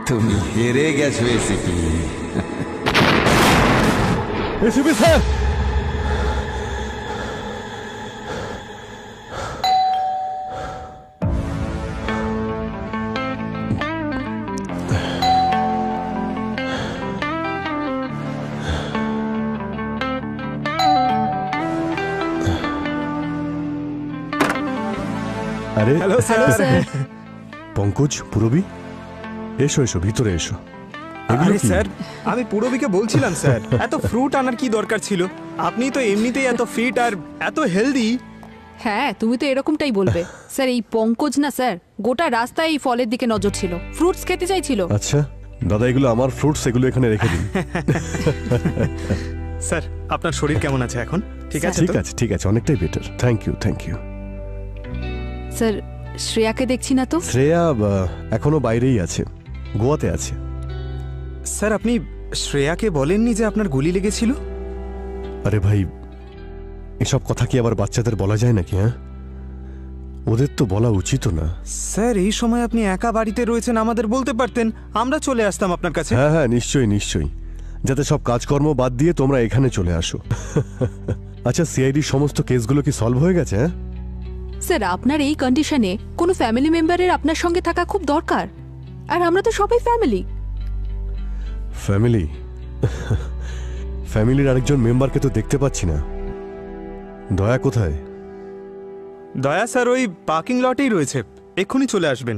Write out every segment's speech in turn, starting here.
তুমি হেরে গেছো এসিপি। এসিপি স্যার, আরে হ্যালো স্যার। পঙ্কজ, পুরবী, এসো এসো, ভিতরে এসো। আরে স্যার, আমি পুরবীকে বলছিলাম স্যার, এত ফ্রুট আনার কি দরকার ছিল? আপনি তো এমনিতেই এত ফিট আর এত হেলদি। হ্যাঁ, তুমি তো এরকমটাই বলবে। স্যার, এই পঙ্কজ না স্যার, গোটা রাস্তায় এই ফলের দিকে নজর ছিল, ফ্রুটস খেতে চাইছিল। আচ্ছা দাদা, এগুলো আমার ফ্রুটস, এগুলো এখানে রেখে দিন। স্যার, আপনার শরীর কেমন আছে এখন? ঠিক আছে? ঠিক আছে, ঠিক আছে, অনেকটাই better. Thank you, thank you. Sir, শ্রেয়াকে দেখছি না তো। শ্রেয়া এখনো বাইরেই আছে, গোয়াতে আছে। স্যার, আপনি শ্রেয়াকে বলেননি যে আপনার গুলি লেগেছিল? আরে ভাই, এসব কথা কি আবার বাচ্চাদের বলা যায় নাকি? হ্যাঁ, ওদের তো বলা উচিত না। স্যার, এই সময় আপনি একা বাড়িতে রয়েছেন, আমাদের বলতে পারতেন, আমরা চলে আসতাম আপনার কাছে। হ্যাঁ হ্যাঁ, নিশ্চয়ই নিশ্চয়ই, যাতে সব কাজকর্ম বাদ দিয়ে তোমরা এখানে চলে আসো। আচ্ছা, সিআইডির সমস্ত কেসগুলো কি সলভ হয়ে গেছে? হ্যাঁ স্যার, আপনার এই কন্ডিশনে কোনো ফ্যামিলি মেম্বারের আপনার সঙ্গে থাকা খুব দরকার, আর আমরা তো সবাই ফ্যামিলি। ফ্যামিলি? ফ্যামিলির আরেকজন মেম্বারকে তো দেখতে পাচ্ছি না। দয়া কোথায়? দয়া স্যার ওই পার্কিং লটেই রয়েছে, এক্ষুনি চলে আসবেন।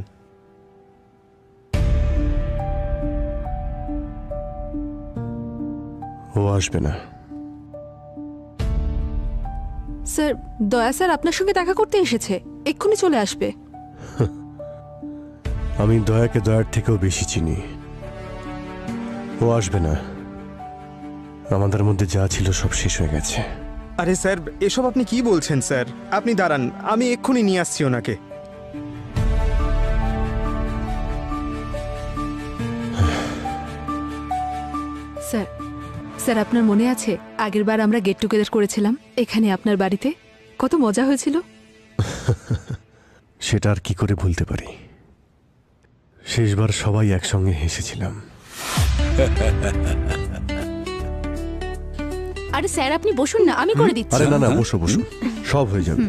ও আসবে না। স্যার, দয়া স্যার আপনার সঙ্গে দেখা করতে এসেছে, এক্ষুনি চলে আসবে। আমি দয়াকে দয়ার থেকেও বেশি চিনি। ও আসবে না, আমাদের মধ্যে যা ছিল সব শেষ হয়ে গেছে। আরে স্যার, এসব আপনি কি বলছেন স্যার? আপনি দাঁড়ান, আমি এক্ষুনি নিয়ে আসছি ওনাকে। স্যার, স্যার আপনার মনে আছে আগের বার আমরা গেট টুগেদার করেছিলাম এখানে আপনার বাড়িতে? কত মজা হয়েছিল। সেটা আর কি করে ভুলতে পারি? শেষবার সবাই একসঙ্গে হেসেছিলাম। আরে স্যার, আপনি বসুন না, আমি করে দিচ্ছি। আরে না না, বসো বসো, সব হয়ে যাবে।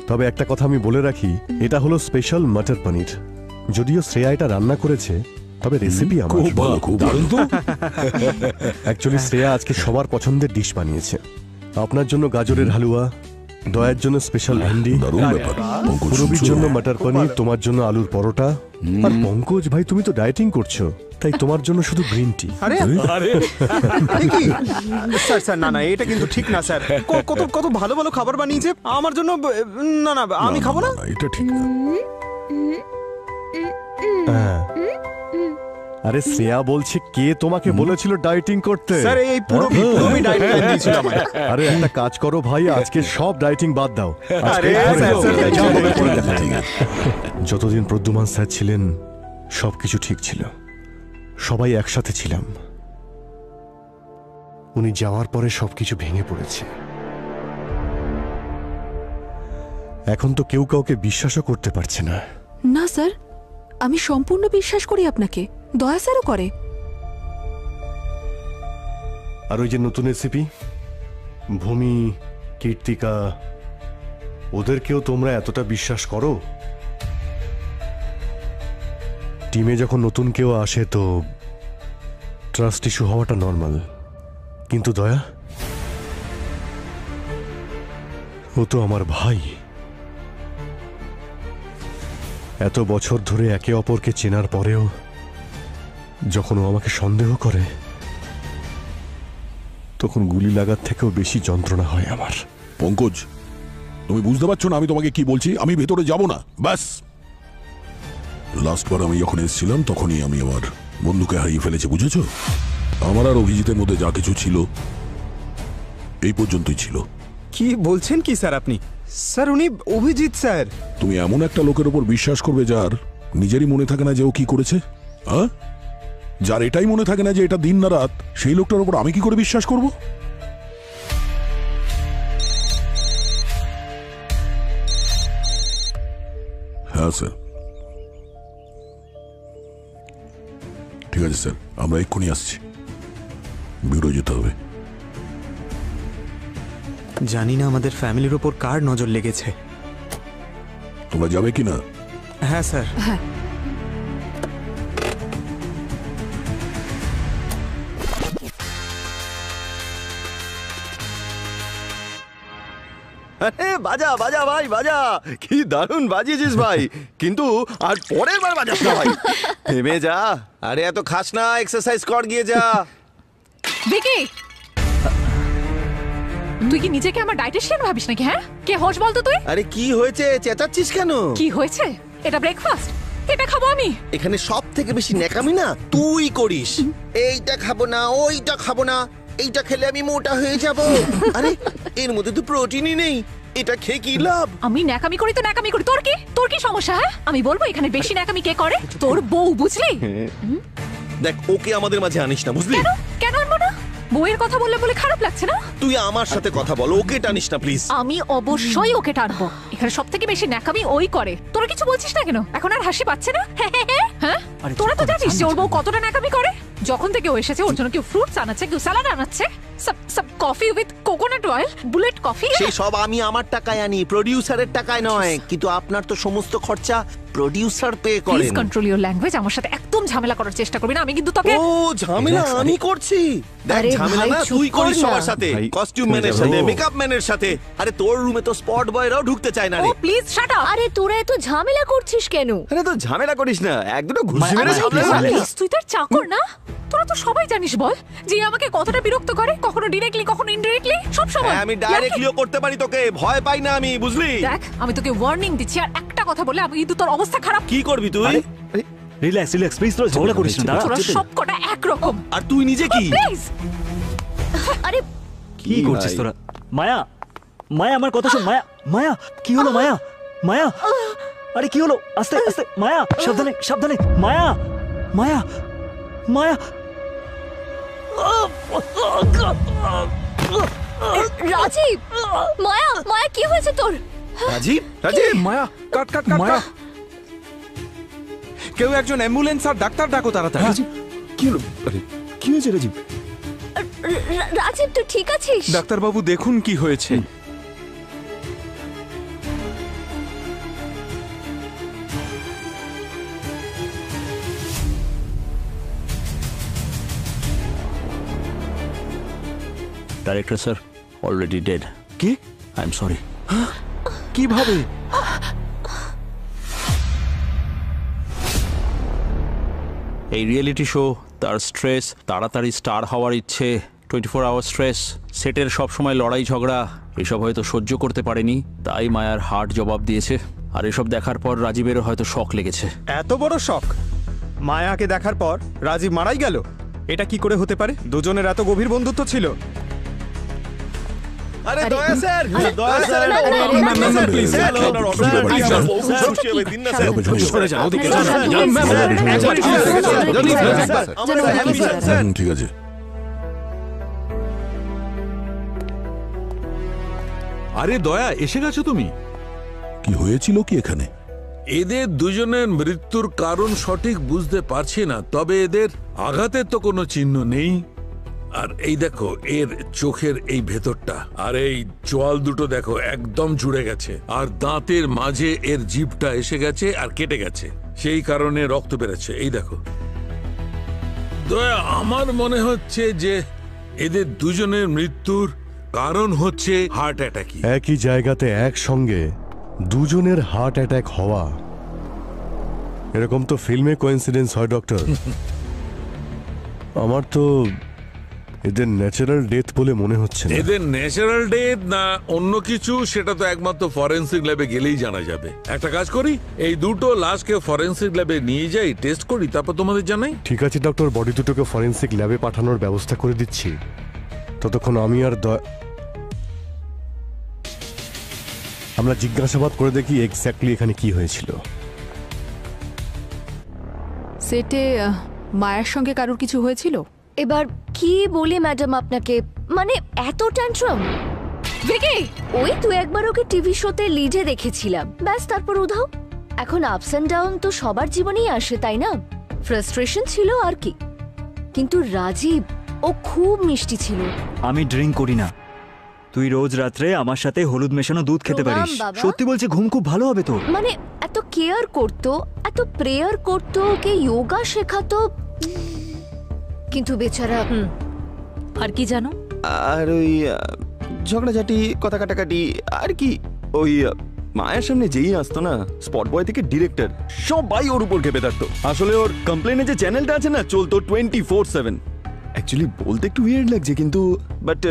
তবে একটা কথা আমি বলে রাখি, এটা হলো স্পেশাল মটর পনির। যদিও শ্রেয়া এটা রান্না করেছে, তবে রেসিপি আমার। খুব ভালো, খুব দারুণ তো। অ্যাকচুয়ালি শ্রেয়া আজকে সবার পছন্দের ডিশ বানিয়েছে। আপনার জন্য গাজরের হালুয়া, দয়ার জন্য স্পেশাল ভেন্ডি, দারুণ ব্যাপার। পঙ্কজ, পুরবীর জন্য মটর পনির, তোমার জন্য আলুর পরোটা, আর পঙ্কজ ভাই তুমি তো ডায়েটিং করছো, তাই তোমার জন্য শুধু গ্রিন টি। আরে আরে কি স্যার, স্যার না না, এটা কিন্তু ঠিক না স্যার। কত কত ভালো ভালো খাবার বানিয়েছে আমার জন্য। না না, আমি খাবো না। এটা ঠিক না। আরে শ্রেয়া বলছে, কে তোমাকে বলেছিল ডায়েটিং করতে? স্যার, এই পুরবী ডায়েট প্ল্যান দিয়েছিল আমায়। আরে একটা কাজ করো ভাই, আজকে সব ডায়েটিং বাদ দাও। আজকে আরে স্যার, স্যার, যা হবে পরে দেখা যাবে। যতদিন প্রদ্যুমান স্যার ছিলেন সবকিছু ঠিক ছিল, সবাই একসাথে ছিলাম। উনি যাওয়ার পরে সবকিছু ভেঙে পড়েছে। এখন তো কেউ কাউকে বিশ্বাসও করতে পারছে না। না স্যার, আমি সম্পূর্ণ বিশ্বাস করি আপনাকে, দয়া স্যারও করে। আর ওই যে নতুন রেসিপি, ভূমি, কীর্তিকা, ওদেরকেও তোমরা এতটা বিশ্বাস করো? টিমে যখন নতুন কেউ আসে তো ট্রাস্ট ইস্যু হওয়াটা নর্মাল, কিন্তু দয়া, ও তো আমার ভাই। এত বছর ধরে একে অপরকে চেনার পরেও যখন ও আমাকে সন্দেহ করে, তখন গুলি লাগার থেকেও বেশি যন্ত্রণা হয় আমার। পঙ্কজ, তুমি বুঝতে পারছো না আমি তোমাকে কি বলছি? আমি ভেতরে যাব না, ব্যাস। লাস্টবার আমি যখন এসেছিলাম তখনই আমি আমার বন্ধুকে হারিয়ে ফেলেছি, বুঝেছো? আমার আর অভিজিতের মধ্যে যা কিছু ছিল এই পর্যন্তই ছিল। কি বলছেন কি স্যার আপনি? স্যার, উনি অভিজিৎ স্যার। তুমি এমন একটা লোকের উপর বিশ্বাস করবে যার নিজেরই মনে থাকে না যে ও কি করেছে? হ্যাঁ, যার এটাই মনে থাকে না যে এটা দিন না রাত, সেই লোকটার উপর আমি কি করে বিশ্বাস করব? হ্যাঁ স্যার। ঠিক আছে স্যার, আমরা এক্ষুনি আসছি, ব্যুরো যেতে হবে। জানি না আমাদের ফ্যামিলির ওপর কার নজর লেগেছে। তোমরা যাবে কি না? হ্যাঁ স্যার। আরে বাজা বাজা ভাই বাজা, কি দারুণ বাজিয়েছিস ভাই, কিন্তু আর পরের বার বাজাস না ভাই, থেমে যা। আরে এত খাস না, এক্সারসাইজ কর গিয়ে যা। ভিকি, তুই কি নিজেকে আমার ডায়েটিশিয়ান ভাবিস নাকি? হ্যাঁ, কে হোস বলতো তুই? আরে কি হয়েছে, চেঁচাচ্ছিস কেন? কি হয়েছে? এটা ব্রেকফাস্ট, এটা খাবো আমি। এখানে সব থেকে বেশি ন্যাকামি না তুই করিস। এইটা খাবো না, ওইটা খাবো না, এইটা খেলে আমি মোটা হয়ে যাব। আরে এর মধ্যে তো প্রোটিনই নেই, এটা খেয়ে কি লাভ? আমি ন্যাকামি করি তো ন্যাকামি করি, তোর কি সমস্যা? হ্যাঁ, আমি বলবো এখানে বেশি ন্যাকামি কে করে? তোর বউ, বুঝলি? দেখ, ওকে আমাদের মাঝে আনিস না, বুঝলি? কেন আনবো না? বউয়ের কথা বললে বলে খারাপ লাগছে না? তুই আমার সাথে কথা বল, ওকে টানিস না প্লিজ। আমি অবশ্যই ওকে টানবো। এখানে সব থেকে বেশি ন্যাকামি ওই করে। তোরা কিছু বলছিস না কেন? এখন আর হাসি পাচ্ছে না? হ্যাঁ, তোরা তো জানিস যে ওর বউ কতটা ন্যাকামি করে। যখন থেকে ও এসেছে ওর জন্য কেউ ফ্রুটস আনাচ্ছে, কেউ স্যালাড আনাচ্ছে, সব coffee with coconut oil, bullet coffee. সেই সব আমি আমার টাকায় আনি, প্রোডিউসারের টাকায় নয়। কিন্তু আপনার তো সমস্ত খরচা প্রোডিউসার পে করেন। Please control your language. আমার সাথে একদম ঝামেলা করার চেষ্টা করবি না। আমি কিন্তু তোকে। ও ঝামেলা আমি করছি? দেখ, আরে ঝামেলা ভাই, না চুপ তুই কর করিস না। সবার সাথে, কস্টিউম ম্যানের সাথে, মেকআপ ম্যানের সাথে। আরে তোর রুমে তো স্পট বয়রাও ঢুকতে চায় না ও রে। Please shut up. আরে তোরা এত ঝামেলা করছিস কেন? আরে তো ঝামেলা করিস না, এক দুটো ঘুষি মেরে সামলে না। প্লিজ, তুই তার চাকর না? তোরা তো সবাই জানিস বল যে আমাকে কতটা বিরক্ত করে, কখনো ডিরেক্টলি কখনো ইনডিরেক্টলি, সব সময়। হ্যাঁ, আমি ডাইরেক্টলিও করতে পারি তোকে, ভয় পাই না আমি, বুঝলি? দেখ, আমি তোকে ওয়ার্নিং দিচ্ছি, আর একটা কথা বলে আমি কিন্তু তোর অবস্থা খারাপ। কি করবি তুই? রিল্যাক্স রিল্যাক্স প্লিজ, তোরা ঝগড়া করিস না, দাঁড়া। তোরা সব কটা একরকম। আর তুই নিজে কি? প্লিজ। আরে কি করছিস তোরা? মায়া, মায়া আমার কথা শোন। মায়া, মায়া কি হলো? মায়া, মায়া, আরে কি হলো? আস্তে আস্তে, মায়া সাবধানে সাবধানে। মায়া, মায়া, মায়া। রাজীব, মায়া, মায়া কি হয়েছে তোর? রাজীব, রাজীব, মায়া, কাট কাট কাট কাট। কেউ একজন অ্যাম্বুলেন্স আর ডাক্তার ডাকো তাড়াতাড়ি। কি হলো? আরে কি হয়েছে রাজীব? রাজীব, তুই ঠিক আছিস? ডাক্তারবাবু দেখুন কি হয়েছে। Director sir already dead. কি? I am sorry. কিভাবে? এই রিয়েলিটি শো, তার স্ট্রেস, তাড়াতাড়ি স্টার হওয়ার ইচ্ছে, 24 আওয়ার স্ট্রেস, সেটের সব সময় লড়াই ঝগড়া, এসব হয়তো সহ্য করতে পারেনি, তাই মায়ার হার্ট জবাব দিয়েছে। আর এসব দেখার পর রাজীবেরও হয়তো শক লেগেছে। এত বড় শক? মায়াকে দেখার পর রাজীব মারাই গেল? এটা কি করে হতে পারে? দুজনের এত গভীর বন্ধুত্ব ছিল। আরে দয়া স্যার, দয়া স্যার, না, না, না, না, না, please, স্যার, স্যার, আপনার স্যার, অটো প্লিজ, স্যার, বহু খুশি হবে, দিন না স্যার। সরে যান, ওদিকে স্যার, যান। Sir, ma'am, sir, ma'am, sir, একবার স্যার, স্যার, স্যার, জলদি স্যার, স্যার, স্যার, আমরা sir, happy sir, sir, sir. ঠিক আছে। আরে দয়া, এসে গেছো তুমি? কি হয়েছিল কি এখানে? এদের দুজনের মৃত্যুর কারণ সঠিক বুঝতে পারছি না, তবে এদের আঘাতের তো কোনো চিহ্ন নেই। আর এই দেখো এর চোখের এই ভেতরটা, আর এই চোয়াল দুটো দেখো একদম জুড়ে গেছে, আর দাঁতের মাঝে এর জিভটা এসে গেছে আর কেটে গেছে, সেই কারণে রক্ত বেরোচ্ছে। এই দেখো দয়া, আমার মনে হচ্ছে যে এদের দুজনের মৃত্যুর কারণ হচ্ছে হার্ট অ্যাটাকই। একই জায়গাতে একসঙ্গে দুজনের হার্ট অ্যাটাক হওয়া, এরকম তো ফিল্মে কোইন্সিডেন্স হয় ডক্টর। আমার তো এদের ন্যাচারাল ডেথ বলে মনে হচ্ছে না। এদের ন্যাচারাল ডেথ না অন্য কিছু, সেটা তো একমাত্র ফরেন্সিক ল্যাবে গেলেই জানা যাবে। একটা কাজ করি, এই দুটো লাশকে ফরেন্সিক ল্যাবে নিয়ে যাই, টেস্ট করি, তারপর তোমাদের জানাই। ঠিক আছে ডক্টর, বডি দুটোকে ফরেন্সিক ল্যাবে পাঠানোর ব্যবস্থা করে দিচ্ছি। ততক্ষণ আমি আর আমরা জিজ্ঞাসাবাদ করে দেখি এক্স্যাক্টলি এখানে কি হয়েছিল। সেটে মায়ের সঙ্গে কারোর কিছু হয়েছিল? এবার কি বলি ম্যাডাম আপনাকে, মানে এত ট্যান্ট্রাম। ভিকি, ওই তুই একবার ওকে টিভি শোতে লিডে দেখেছিলাম, ব্যাস তারপর উধাও। এখন আপস এন্ড ডাউন তো সবার জীবনেই আসে, তাই না? ফ্রাস্ট্রেশন ছিল আর কি। কিন্তু রাজীব ও খুব মিষ্টি ছিল। আমি ড্রিঙ্ক করি না। তুই রোজ রাত্রে আমার সাথে হলুদ মেশানো দুধ খেতে প্রণাম, পারিস। বাবা। সত্যি বলছি, ঘুম খুব ভালো হবে তো। মানে এত কেয়ার করতো, এত প্রেয়ার করতো, ওকে যোগা শেখাতো, কিন্তু বেচারা আর কি জানো? আর ওই ঝগড়াঝাটি, কথা কাটাকাটি, আর কি ওই মায়ের সামনে যেই আসতো না, স্পট বয় থেকে ডিরেক্টর সবাই ওর উপর খেপে থাকতো। আসলে ওর কমপ্লেনের যে চ্যানেলটা আছে না, চলতো 24/7। অ্যাকচুয়ালি বলতে একটু উইয়ার্ড লাগছে, কিন্তু but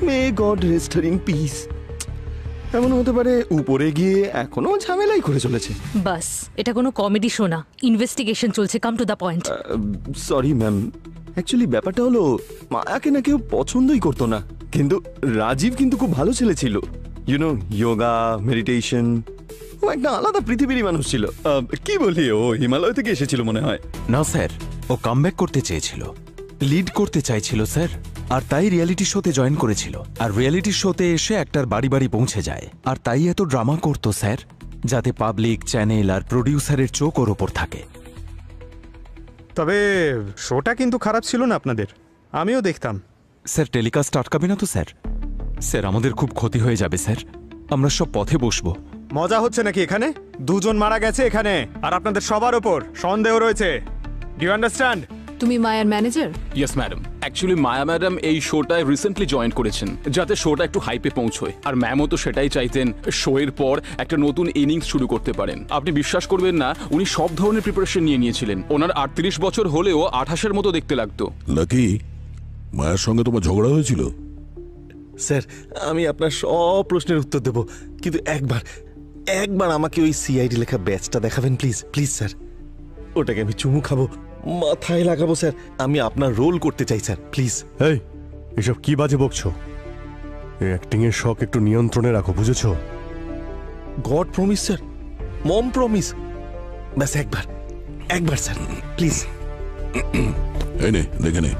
may God rest her in peace. এমন হতে পারে উপরে গিয়ে এখনো ঝামেলাই করে চলেছে। বাস, এটা কোনো কমেডি শো না, ইনভেস্টিগেশন চলছে, come to the point. Sorry ma'am, actually ব্যাপারটা হলো মায়াকে না কেউ পছন্দই করতো না, কিন্তু রাজীব কিন্তু খুব ভালো ছেলে ছিল। ইউনো, যোগা, মেডিটেশন, ও একটা আলাদা পৃথিবীরই মানুষ ছিল। কি বলি, ও হিমালয় থেকে এসেছিল মনে হয়। না স্যার, ও কামব্যাক করতে চেয়েছিল, লিড করতে চাইছিল স্যার, আর তাই রিয়েলিটি শোতে জয়েন করেছিল। আর রিয়েলিটি শোতে এসে একটার বাড়ি বাড়ি পৌঁছে যায়, আর তাই এত ড্রামা করতো স্যার, যাতে পাবলিক, চ্যানেল আর প্রডিউসারের চোখ ওর ওপর থাকে। তবে শোটা কিন্তু খারাপ ছিল না আপনাদের, আমিও দেখতাম। স্যার টেলিকাস্ট আটকাবে না তো স্যার? স্যার আমাদের খুব ক্ষতি হয়ে যাবে স্যার, আমরা সব পথে বসবো। মজা হচ্ছে নাকি এখানে? দুজন মারা গেছে এখানে, আর আপনাদের সবার ওপর সন্দেহ রয়েছে। Do you understand? তুমি মায়ার manager? Yes madam, actually Maya madam এই শোটায় রিসেন্টলি জয়েন করেছেন, যাতে শোটা একটু হাইপে পৌঁছয়। আর ম্যামও তো সেটাই চাইতেন, শো এর পর একটা নতুন ইনিংস শুরু করতে পারেন। আপনি বিশ্বাস করবেন না, উনি সব ধরনের প্রিপারেশন নিয়ে নিয়েছিলেন। ওনার 38 বছর হলেও 28-এর মতো দেখতে লাগতো। লাকি, মায়ের সঙ্গে তোমার ঝগড়া হয়েছিল? স্যার, আমি আপনার সব প্রশ্নের উত্তর দেব, কিন্তু একবার আমাকে ওই সিআইডি লেখা ব্যাচটা দেখাবেন প্লিজ। প্লিজ স্যার, ওটাকে আমি চুমু খাবো, মাথায় লাগাবো স্যার। আমি আপনার রোল করতে চাই স্যার, প্লিজ। এই, এসব কি বাজে বকছো? এই অ্যাক্টিং এর শখ একটু নিয়ন্ত্রণে রাখো, বুঝেছো? গড প্রমিস স্যার, মম প্রমিস, ব্যাস একবার স্যার প্লিজ। এই নে, দেখে নে।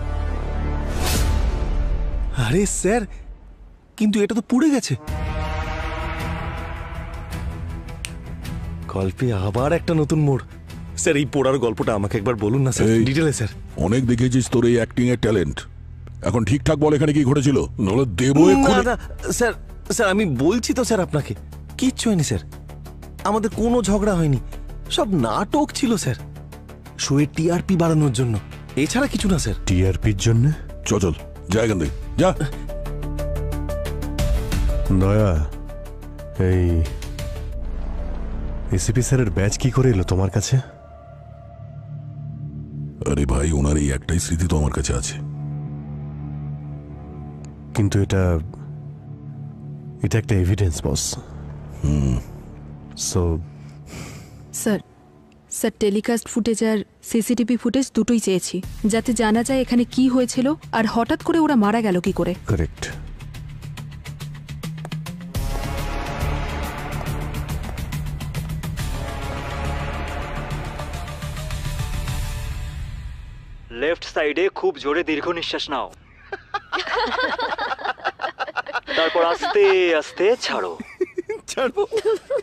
আরে স্যার, কিন্তু এটা তো পুড়ে গেছে। গল্পে আবার একটা নতুন মোড়। স্যার, এই পোড়ার গল্পটা আমাকে একবার বলুন না স্যার, ডিটেলে স্যার। অনেক দেখেছিস তোর এই অ্যাক্টিং এর ট্যালেন্ট, এখন ঠিকঠাক বল এখানে কি ঘটেছিল, নলে দেবো এক্ষুনি। না স্যার, স্যার আমি বলছি তো স্যার আপনাকে, কিচ্ছু হয়নি স্যার, আমাদের কোনো ঝগড়া হয়নি, সব নাটক ছিল স্যার, শোয়ের টিআরপি বাড়ানোর জন্য, এছাড়া কিছু না স্যার। টিআরপির জন্য? চল যা এখান থেকে, যা। দয়া, এই এসিপি স্যারের ব্যাচ কি করে এলো তোমার কাছে? আরে ভাই, ওনার এই একটাই স্মৃতি তো আমার কাছে আছে। কিন্তু এটা একটা এভিডেন্স বস। সো স্যার টেলিকাস্ট ফুটেজ আর সিসিটিভি ফুটেজ দুটোই চেয়েছি, যাতে জানা যায় এখানে কি হয়েছিল আর হঠাৎ করে ওরা মারা গেল কি করে। কারেক্ট। লেফট সাইডে খুব জোরে দীর্ঘ নিঃশ্বাস নাও, তারপর আস্তে আস্তে ছাড়ো। ছাড়বো?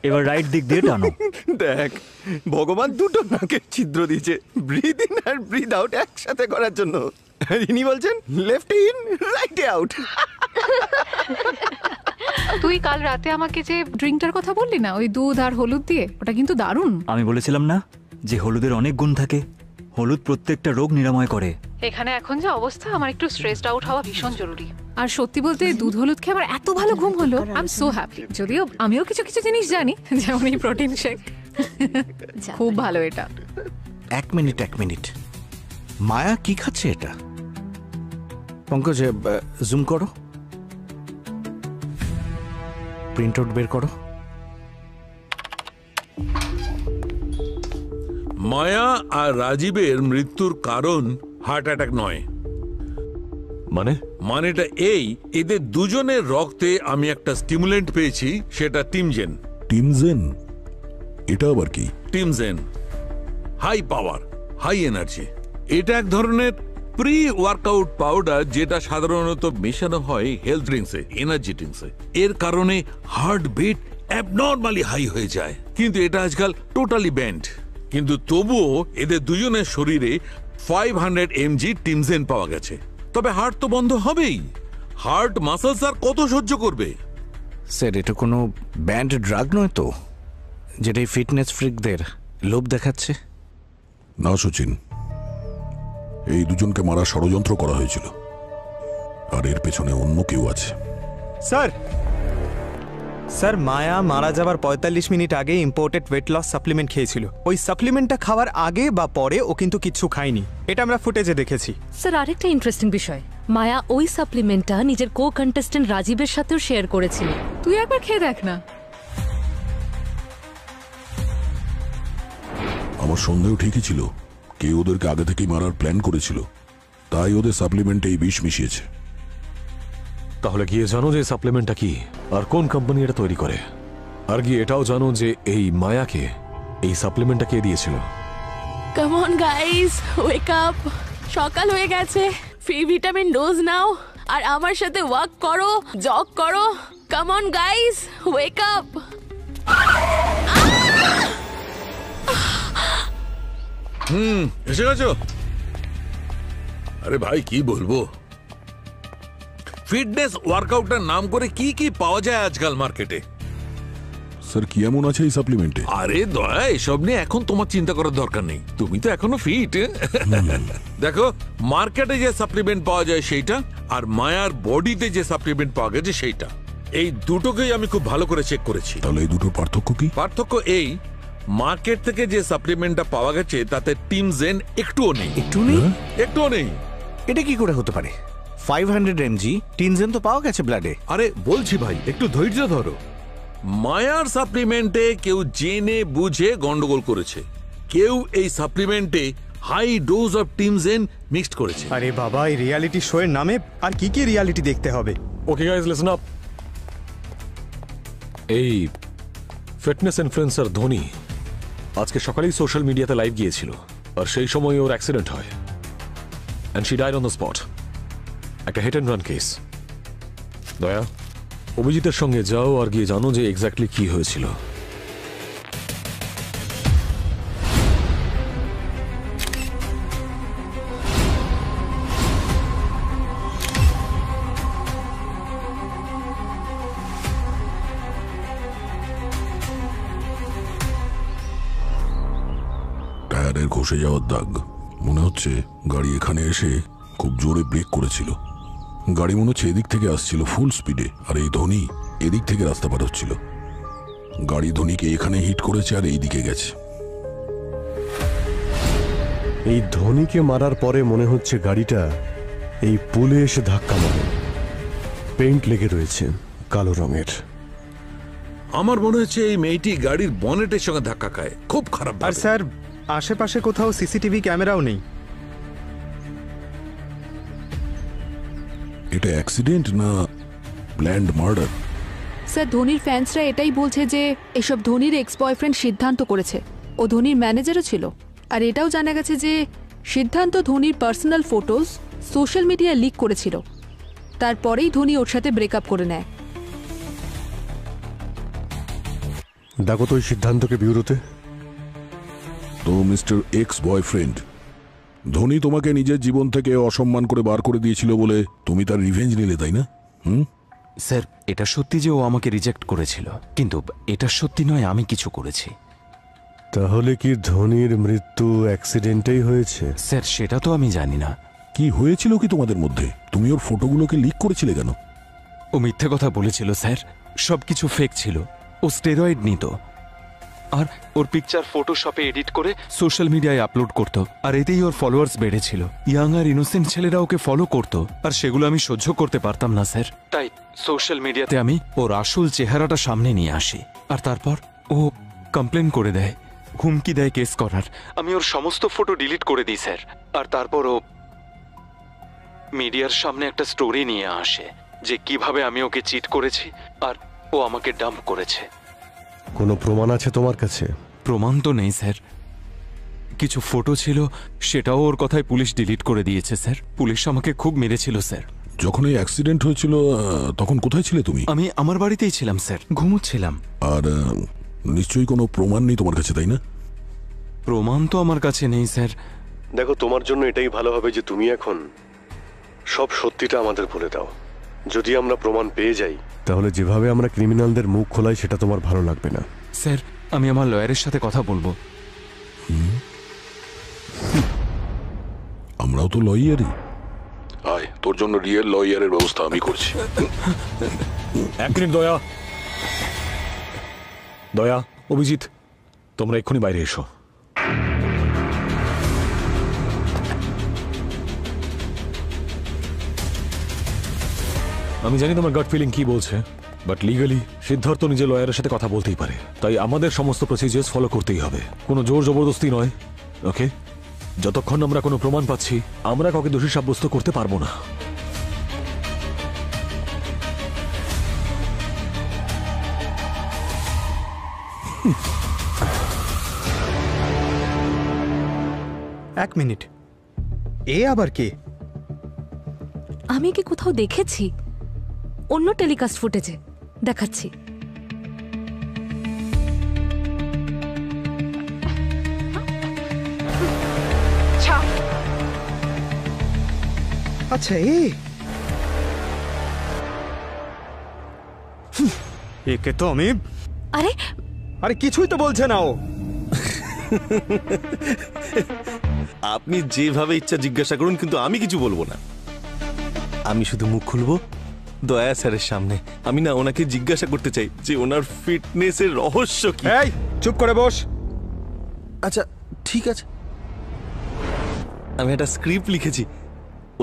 এবার রাইট দিক দিয়ে টানো। দেখ, ভগবান দুটো নাকের ছিদ্র দিয়েছে, ব্রিথ ইন আর ব্রিথ আউট একসাথে করার জন্য। ইনি বলছেন লেফট ইন রাইট আউট। তুই কাল রাতে আমাকে যে ড্রিঙ্কটার কথা বললি না, ওই দুধ আর হলুদ দিয়ে, ওটা কিন্তু দারুণ। আমি বলেছিলাম না যে হলুদের অনেক গুণ থাকে, হলুদ প্রত্যেকটা রোগ নিরাময় করে। এখানে এখন যে অবস্থা, আমার একটু স্ট্রেসড আউট হওয়া ভীষণ জরুরি। আর সত্যি বলতে দুধ হলুদ খেয়ে আমার এত ভালো ঘুম হলো, আই এম সো হ্যাপি। যদিও আমিও কিছু জিনিস জানি, যেমন এই প্রোটিন শেক, খুব ভালো এটা। এক মিনিট, মায়া কি খাচ্ছে এটা? পঙ্কজ, জুম করো, প্রিন্ট আউট বের করো। মায়া আর রাজীবের মৃত্যুর কারণ হার্ট অ্যাটাক নয়। মানেটা এই, এদের দুজনের রক্তে আমি একটা স্টিমুলেন্ট পেয়েছি, সেটা টিমজেন। টিমজেন? এটা আবার কি? টিমজেন হাই পাওয়ার, হাই এনার্জি। এটা এক ধরনের প্রি ওয়ার্কআউট পাউডার, যেটা সাধারণত মেশানো হয় হেলথ ড্রিঙ্কসে, এনার্জি ড্রিঙ্কসে। এর কারণে হার্ট বিট অ্যাবনর্মালি হাই হয়ে যায়, কিন্তু এটা আজকাল টোটালি ব্যান্ড। কিন্তু তবুও এদের দুজনের শরীরে 500 mg টিমজেন পাওয়া গেছে। তবে হার্ট তো বন্ধ হবেই। হার্ট মাসলস আর কত সহ্য করবে? স্যার এটা কোনো ব্যান্ড ড্রাগ নয় তো, যেটা ফিটনেস ফ্রিকদের লোভ দেখাচ্ছে? না সচিন, এই দুজনকে মারা ষড়যন্ত্র করা হয়েছিল, আর এর পেছনে অন্য কেউ আছে। স্যার স্যার মায়া মারা যাবার 45 মিনিট আগে ইম্পোর্টেড ওয়েট লস সাপ্লিমেন্ট খেয়েছিল। ওই সাপ্লিমেন্টটা খাওয়ার আগে বা পরে ও কিন্তু কিচ্ছু খায়নি, এটা আমরা ফুটেজে দেখেছি। স্যার আরেকটা ইন্টারেস্টিং বিষয়, মায়া ওই সাপ্লিমেন্টটা নিজের কো কন্টেস্টেন্ট রাজীবের সাথেও শেয়ার করেছিল। তুই একবার খেয়ে দেখ না। আমার সন্দেহ ঠিকই ছিল, কেউ ওদেরকে আগে থেকেই মারার প্ল্যান করেছিল, তাই ওদের সাপ্লিমেন্টে এই বিষ মিশিয়েছে। তাহলে গিয়ে জানো যে সাপ্লিমেন্টটা কি আর কোন কোম্পানি এটা তৈরি করে, আর গিয়ে এটাও জানো যে এই মায়াকে এই সাপ্লিমেন্টটা কে দিয়েছিল। Come on guys, wake up. সকাল হয়ে গেছে, ফ্রি ভিটামিন ডোজ নাও আর আমার সাথে ওয়াক করো, জগ করো। Come on guys, wake up. এসে গেছো? আরে ভাই কি বলবো, ফিটনেস ওয়ার্কআউটের নাম করে কি কি পাওয়া যায় আজকাল মার্কেটে। স্যার কি এমন আছে এই সাপ্লিমেন্টে? আরে দয়া, এসব নিয়ে এখন তোমার চিন্তা করার দরকার নেই, তুমি তো এখনো ফিট। দেখো, মার্কেটে যে সাপ্লিমেন্ট পাওয়া যায় সেইটা, আর মায়ার বডিতে যে সাপ্লিমেন্ট পাওয়া গেছে সেইটা, এই দুটোকেই আমি খুব ভালো করে চেক করেছি। তাহলে এই দুটোর পার্থক্য কি? পার্থক্য এই, মার্কেট থেকে যে সাপ্লিমেন্টটা পাওয়া গেছে তাতে টিমজেন একটুও নেই। একটু নেই? একটুও নেই। এটা কি করে হতে পারে? 500 mg টিনজেন তো পাওয়া গেছে ব্লাডে। আরে বলছি ভাই, একটু ধৈর্য ধরো। মায়ার সাপ্লিমেন্টে কেউ জেনে বুঝে গন্ডগোল করেছে, কেউ এই সাপ্লিমেন্টে হাই ডোজ অফ টিমজেন মিক্সড করেছে। আরে বাবা, এই রিয়ালিটি শো এর নামে আর কি কি রিয়ালিটি দেখতে হবে? Okay guys, listen up. এই ফিটনেস ইনফ্লুয়েন্সার ধোনি আজকে সকালেই সোশ্যাল মিডিয়াতে লাইভ গিয়েছিল, আর সেই সময় ওর অ্যাক্সিডেন্ট হয় and she died on the spot. একটা hit and run case. Daya, অভিজিতের সঙ্গে যাও আর গিয়ে জানো যে এক্স্যাক্টলি কি হয়েছিল। টায়ারের ঘষে যাওয়ার দাগ, মনে হচ্ছে গাড়ি এখানে এসে খুব জোরে ব্রেক করেছিল। গাড়ি মনে হচ্ছে এদিক থেকে আসছিল ফুল স্পিডে, আর এই ধোনি এদিক থেকে রাস্তা পার হচ্ছিল। গাড়ি ধোনিকে এখানে হিট করেছে আর এই দিকে গেছে। এই ধোনিকে মারার পরে মনে হচ্ছে গাড়িটা এই পুলে এসে ধাক্কা মারে। পেইন্ট লেগে রয়েছে কালো রঙের। আমার মনে হচ্ছে এই মেয়েটি গাড়ির বনেটের সঙ্গে ধাক্কা খায়, খুব খারাপ। আর স্যার, আশেপাশে কোথাও সিসিটিভি ক্যামেরাও নেই। এটা অ্যাক্সিডেন্ট না প্ল্যান্ড মার্ডার? স্যার ধোনির ফ্যান্সরা এটাই বলছে যে এসব ধোনির এক্স বয়ফ্রেন্ড সিদ্ধান্ত করেছে। ও ধোনির ম্যানেজারও ছিল। আর এটাও জানা গেছে যে সিদ্ধান্ত ধোনির পার্সোনাল ফটোজ সোশ্যাল মিডিয়ায় লিক করেছিল, তারপরেই ধোনি ওর সাথে ব্রেকআপ করে নেয়। দেখো তো ওই সিদ্ধান্তকে বিউরোতে। তো মিস্টার এক্স বয়ফ্রেন্ড, ধোনি তোমাকে নিজের জীবন থেকে অসম্মান করে বার করে দিয়েছিল বলে তুমি তার রিভেঞ্জ নিলে, তাই না? স্যার এটা সত্যি যে ও আমাকে রিজেক্ট করেছিল, কিন্তু এটা সত্যি নয় আমি কিছু করেছি। তাহলে কি ধোনির মৃত্যু অ্যাক্সিডেন্টেই হয়েছে? স্যার সেটা তো আমি জানি না। কি হয়েছিল কি তোমাদের মধ্যে? তুমি ওর ফটোগুলোকে লিক করেছিলে কেন? ও মিথ্যে কথা বলেছিল স্যার, সবকিছু ফেক ছিল। ও স্টেরয়েড নিত আর ওর পিকচার ফটোশপে এডিট করে সোশ্যাল মিডিয়ায় আপলোড করত, আর এতেই ওর ফলোয়ার্স বেড়েছিল। ইয়াং আর ইনোসেন্ট ছেলেরা ওকে ফলো করত, আর সেগুলো আমি সহ্য করতে পারতাম না স্যার। তাই সোশ্যাল মিডিয়াতে আমি ওর আসল চেহারাটা সামনে নিয়ে আসি, আর তারপর ও কমপ্লেন করে দেয়, হুমকি দেয় কেস করার। আমি ওর সমস্ত ফটো ডিলিট করে দিই স্যার, আর তারপর ও মিডিয়ার সামনে একটা স্টোরি নিয়ে আসে যে কিভাবে আমি ওকে চিট করেছি আর ও আমাকে ডাম্প করেছে। কোনো প্রমাণ আছে তোমার কাছে? প্রমাণ তো নেই স্যার, কিছু ফটো ছিল, সেটাও ওর কথায় পুলিশ ডিলিট করে দিয়েছে স্যার। পুলিশ আমাকে খুব মেরেছিল স্যার। যখন এই অ্যাক্সিডেন্ট হয়েছিল তখন কোথায় ছিলে তুমি? আমি আমার বাড়িতেই ছিলাম স্যার, ঘুমোচ্ছিলাম। আর নিশ্চয়ই কোনো প্রমাণ নেই তোমার কাছে, তাই না? প্রমাণ তো আমার কাছে নেই স্যার, দেখো, তোমার জন্য এটাই ভালো হবে যে তুমি এখন সব সত্যিটা আমাদের বলে দাও। যদি আমরা প্রমাণ পেয়ে যাই, তাহলে যেভাবে আমরা ক্রিমিনালদের মুখ খোলাই সেটা তোমার ভালো লাগবে না। স্যার, আমি আমার লয়ারের সাথে কথা বলবো। আমরাও তো লয়ারই। আয়, তোর জন্য রিয়েল লয়ারের ব্যবস্থা আমি করছি। এক মিনিট দয়া, দয়া, অভিজিৎ, তোমরা এক্ষুনি বাইরে এসো। আমি জানি তোমার গাট ফিলিং কি বলছে, বাট লিগালি সিদ্ধার্থ নিজের লয়ারের সাথে কথা বলতেই পারে, তাই আমাদের সমস্ত প্রসিজার্স ফলো করতেই হবে। কোনো জোর জবরদস্তি নয়, ওকে? যতক্ষণ আমরা কোনো প্রমাণ পাচ্ছি, আমরা কাউকে দোষী সাব্যস্ত করতে পারবো না। এক মিনিট, এ আবার কে? আমি কি কোথাও দেখেছি? অন্য টেলিকাস্ট ফুটেজে দেখাচ্ছি। আচ্ছা, একে তো আমি... আরে আরে কিছুই তো বলছে না ও। আপনি যেভাবে ইচ্ছা জিজ্ঞাসা করুন, কিন্তু আমি কিছু বলবো না। আমি শুধু মুখ খুলবো দয়া স্যারের সামনে। আমি না ওনাকে জিজ্ঞাসা করতে চাই যে ওনার ফিটনেসের রহস্য কি। এই চুপ করে বস। আচ্ছা ঠিক আছে, আমি একটা স্ক্রিপ্ট লিখেছি,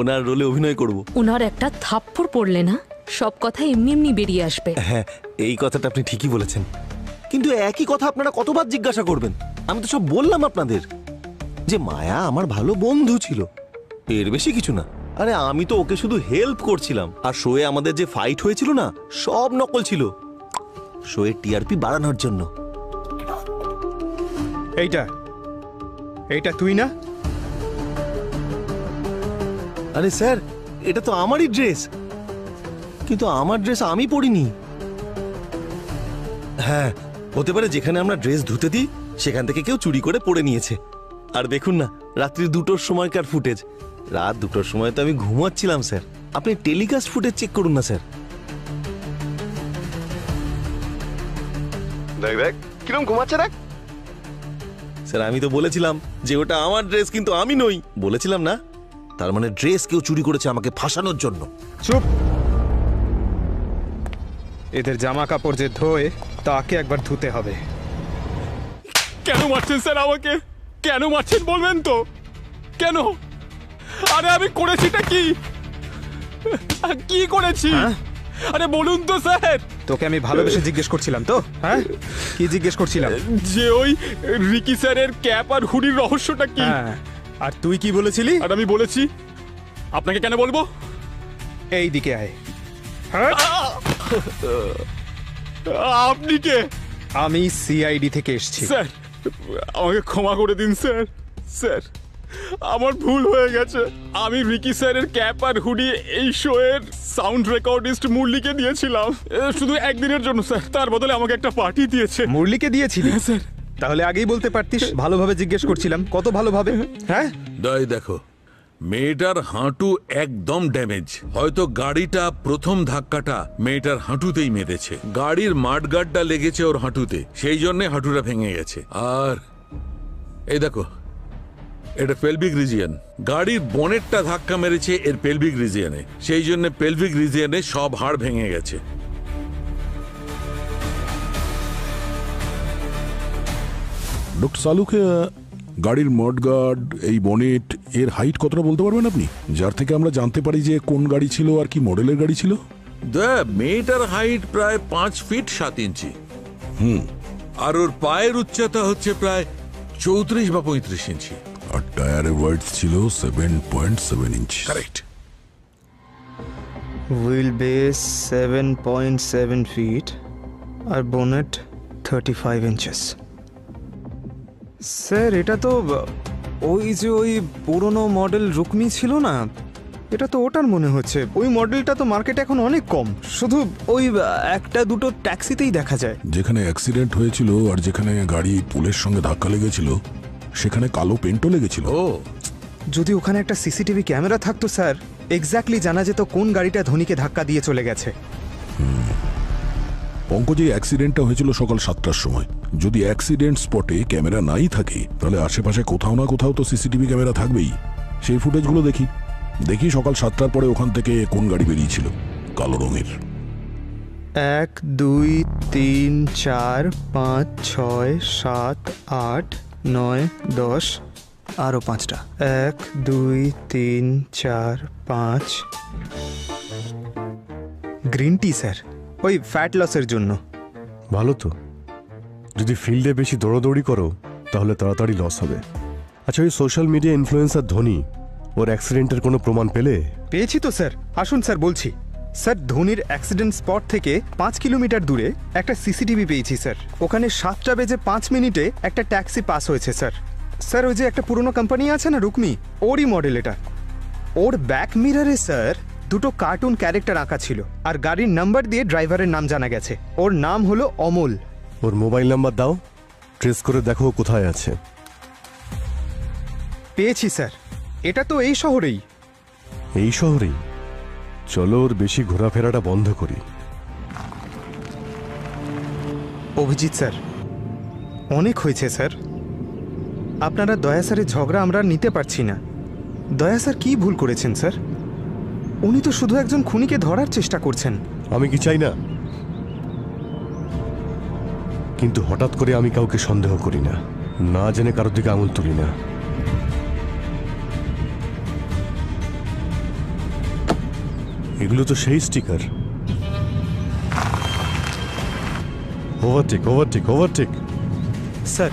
ওনার রোলে অভিনয় করব। ওনার একটা থাপ্পড় পড়লে না সব কথা এমনি এমনি বেরিয়ে আসবে। হ্যাঁ, এই কথাটা আপনি ঠিকই বলেছেন, কিন্তু একই কথা আপনারা কতবার জিজ্ঞাসা করবেন? আমি তো সব বললাম আপনাদের যে মায়া আমার ভালো বন্ধু ছিল, এর বেশি কিছু না। আরে আমি তো ওকে শুধু হেল্প করছিলাম। আর শোয়ে আমাদের যে ফাইট হয়েছিল না, সব নকল ছিল, শোয়ের টিআরপি বাড়ানোর জন্য। এইটা তুই না? আরে স্যার, এটা তো আমারই ড্রেস, কিন্তু আমার ড্রেস আমি পরিনি। হ্যাঁ, হতে পারে যেখানে আমরা ড্রেস ধুতে দিই সেখান থেকে কেউ চুরি করে পরে নিয়েছে। আর দেখুন না, রাত্রি 2টোর সময়কার ফুটেজ। রাত 2টোর সময় তো আমি ঘুমাচ্ছিলাম স্যার। আপনি টেলিকাস্ট ফুটেজ চেক করুন না স্যার। দেখ দেখ কিরম ঘুমাচ্ছে দেখ। স্যার আমি তো বলেছিলাম যে ওটা আমার ড্রেস, কিন্তু আমি নই। বলেছিলাম না? তার মানে ড্রেস কেউ চুরি করেছে আমাকে ফাঁসানোর জন্য। চুপ! এদের জামা কাপড় যে ধোয় তাকে একবার ধুতে হবে। কেন মারছেন স্যার আমাকে? কেন মারছেন বলবেন তো? কেন? আরে আমি করেছিটা কি? কি করেছি? আরে বলুন তো স্যার। তোকে আমি ভালোবেসে জিজ্ঞেস করছিলাম তো। হ্যাঁ, কি জিজ্ঞেস করছিলাম? যে ওই রিকি স্যারের ক্যাপ আর হুডির রহস্যটা কি? আর তুই কি বলেছিলি? আর আমি বলেছি আপনাকে কেন বলবো? এই দিকে আয়। আপনি কে? আমি সিআইডি থেকে এসেছি। স্যার আমাকে ক্ষমা করে দিন স্যার। স্যার আমার ভুল হয়ে গেছে। আমি রিকি স্যারের ক্যাপ আর হুডি এই শো এর সাউন্ড রেকর্ডিস্ট মুরলিকে দিয়েছিলাম, শুধু একদিনের জন্য স্যার। তার বদলে আমাকে একটা পার্টি দিয়েছে। মুরলিকে দিয়েছিলি? স্যার তাহলে আগেই বলতে পারতিস। ভালোভাবে জিজ্ঞেস করছিলাম। কত ভালোভাবে? হ্যাঁ দাই দেখো, মেয়েটার হাঁটু একদম ড্যামেজ। হয়তো গাড়িটা প্রথম ধাক্কাটা মেয়েটার হাঁটুতেই মেরেছে। গাড়ির মাডগার্ডটা লেগেছে ওর হাঁটুতে, সেই জন্য হাঁটুটা ভেঙে গেছে। আর এই দেখো, এটা পেলভিক রিজিয়ন। গাড়ির বনেটটা ধাক্কা মেরেছে এর পেলভিক রিজিয়নে, সেই জন্য পেলভিক রিজিয়নে সব হাড় ভেঙে গেছে। ডক্টর সালুকে গাড়ির মডগার্ড, এই বনেট, এর হাইট কতটা বলতে পারবেন আপনি, যার থেকে আমরা জানতে পারি যে কোন গাড়ি ছিল আর কি মডেলের গাড়ি ছিল? মেয়েটার হাইট প্রায় 5 ফিট 7 ইঞ্চি। আর ওর পায়ের উচ্চতা হচ্ছে প্রায় 34 বা 35 ইঞ্চি। আর টায়ারের ওয়েট ছিল 7.7 ইঞ্চি। কারেক্ট। হুইল বেস 7.7 ফিট আর বোনেট 35 ইঞ্চেস। স্যার এটা তো ওই যে ওই পুরনো মডেল রুকমি ছিল না, এটা তো ওটার মনে হচ্ছে। ওই মডেলটা তো মার্কেটে এখন অনেক কম, শুধু ওই একটা দুটো ট্যাক্সিতেই দেখা যায়। যেখানে অ্যাক্সিডেন্ট হয়েছিল আর যেখানে গাড়ি পুলের সঙ্গে ধাক্কা লেগেছিল সেখানে কালো পেন্টও লেগেছিল। ও যদি ওখানে একটা সিসিটিভি ক্যামেরা থাকতো স্যার, এক্স্যাক্টলি জানা যেত কোন গাড়িটা ধোনিকে ধাক্কা দিয়ে চলে গেছে। পঙ্কজের অ্যাক্সিডেন্টটা হয়েছিল সকাল 7টার সময়। যদি অ্যাক্সিডেন্ট স্পটে ক্যামেরা নাই থাকে তাহলে আশেপাশে কোথাও না কোথাও তো সিসিটিভি ক্যামেরা থাকবেই। সেই ফুটেজগুলো দেখি সকাল 7টার পরে ওখান থেকে কোন গাড়ি বেরিয়েছিল কালো রঙের। 1 2 3 4 5 6 7 8 9 10 আরও 5টা। 1 2 3 4 5। গ্রিন টি স্যার, ওই ফ্যাট লসের জন্য। ভালো তো, যদি ফিল্ডে বেশি দৌড়াদৌড়ি করো তাহলে তাড়াতাড়ি লস হবে। আচ্ছা, ওই সোশ্যাল মিডিয়া ইনফ্লুয়েন্সার ধোনি, ওর অ্যাক্সিডেন্টের কোনো প্রমাণ পেলে? পেয়েছি তো স্যার, আসুন স্যার বলছি। স্যার, ধোনির অ্যাক্সিডেন্ট স্পট থেকে 5 কিলোমিটার দূরে একটা সিসিটিভি পেয়েছি স্যার। ওখানে 7টা বেজে 5 মিনিটে একটা ট্যাক্সি পাস হয়েছে স্যার। স্যার, ওই যে একটা পুরনো কোম্পানি আছে না রুকমি, ওরই মডেল এটা। ওর ব্যাক মিরারে স্যার দুটো কার্টুন ক্যারেক্টার আঁকা ছিল, আর গাড়ির নাম্বার দিয়ে ড্রাইভারের নাম জানা গেছে। ওর নাম হলো অমল। ওর মোবাইল নাম্বার দাও, ট্রেস করে দেখো কোথায় আছে। পেয়েছি স্যার, এটা তো এই শহরেই। এই শহরেই? চলো ওর বেশি ঘোরাফেরাটা বন্ধ করি। অভিজিৎ স্যার, অনেক হয়েছে স্যার। আপনারা দয়া স্যারের ঝগড়া আমরা নিতে পারছি না। দয়া স্যার কি ভুল করেছেন স্যার? উনি তো শুধু একজন খুনিকে ধরার চেষ্টা করছেন। আমি কি চাই না? কিন্তু হঠাৎ করে আমি কাউকে সন্দেহ করি না, না জেনে কারোর দিকে আঙুল তুলি না। এগুলো তো সেই sticker. Overtake overtake overtake. Sir,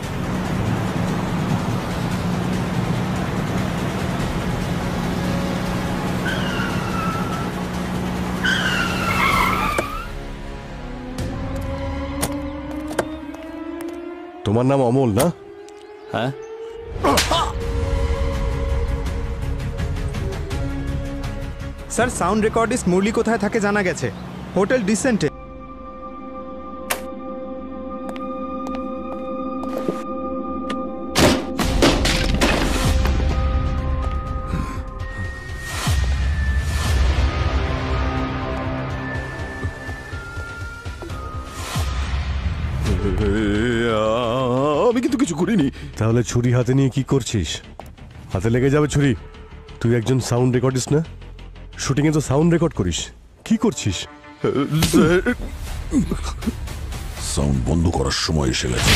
তোমার নাম অমল না? হ্যাঁ। স্যার, সাউন্ড রেকর্ডিস্ট মুরলি কোথায় থাকে জানা গেছে, হোটেল ডিসেন্টে। আমি কিন্তু কিছু করিনি। তাহলে ছুরি হাতে নিয়ে কি করছিস? হাতে লেগে যাবে ছুরি। তুই একজন সাউন্ড রেকর্ডিস্ট না? শুটিংয়ে তো সাউন্ড রেকর্ড করিস, কি করছিস? সাউন্ড বন্ধ করার সময় এসে গেছে।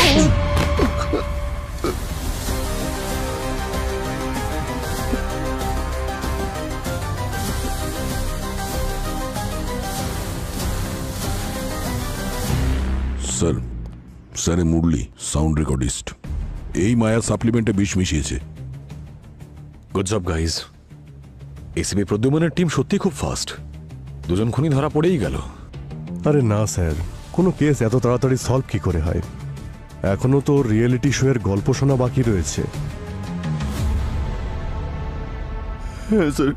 স্যার, স্যারে মুরলি সাউন্ড রেকর্ডিস্ট। এই মায়া সাপ্লিমেন্টে বিষ মিশিয়েছে। Good job guys. এসিপি প্রদ্যুম্নের টিম সত্যি খুব ফাস্ট। দুজন খুনি ধরা পড়েই গেল। আরে না স্যার, কোনো কেস এত তাড়াতাড়ি সলভ কি করে হয়? এখনো তো রিয়েলিটি শো এর গল্প শোনা বাকি রয়েছে। হ্যাঁ স্যার,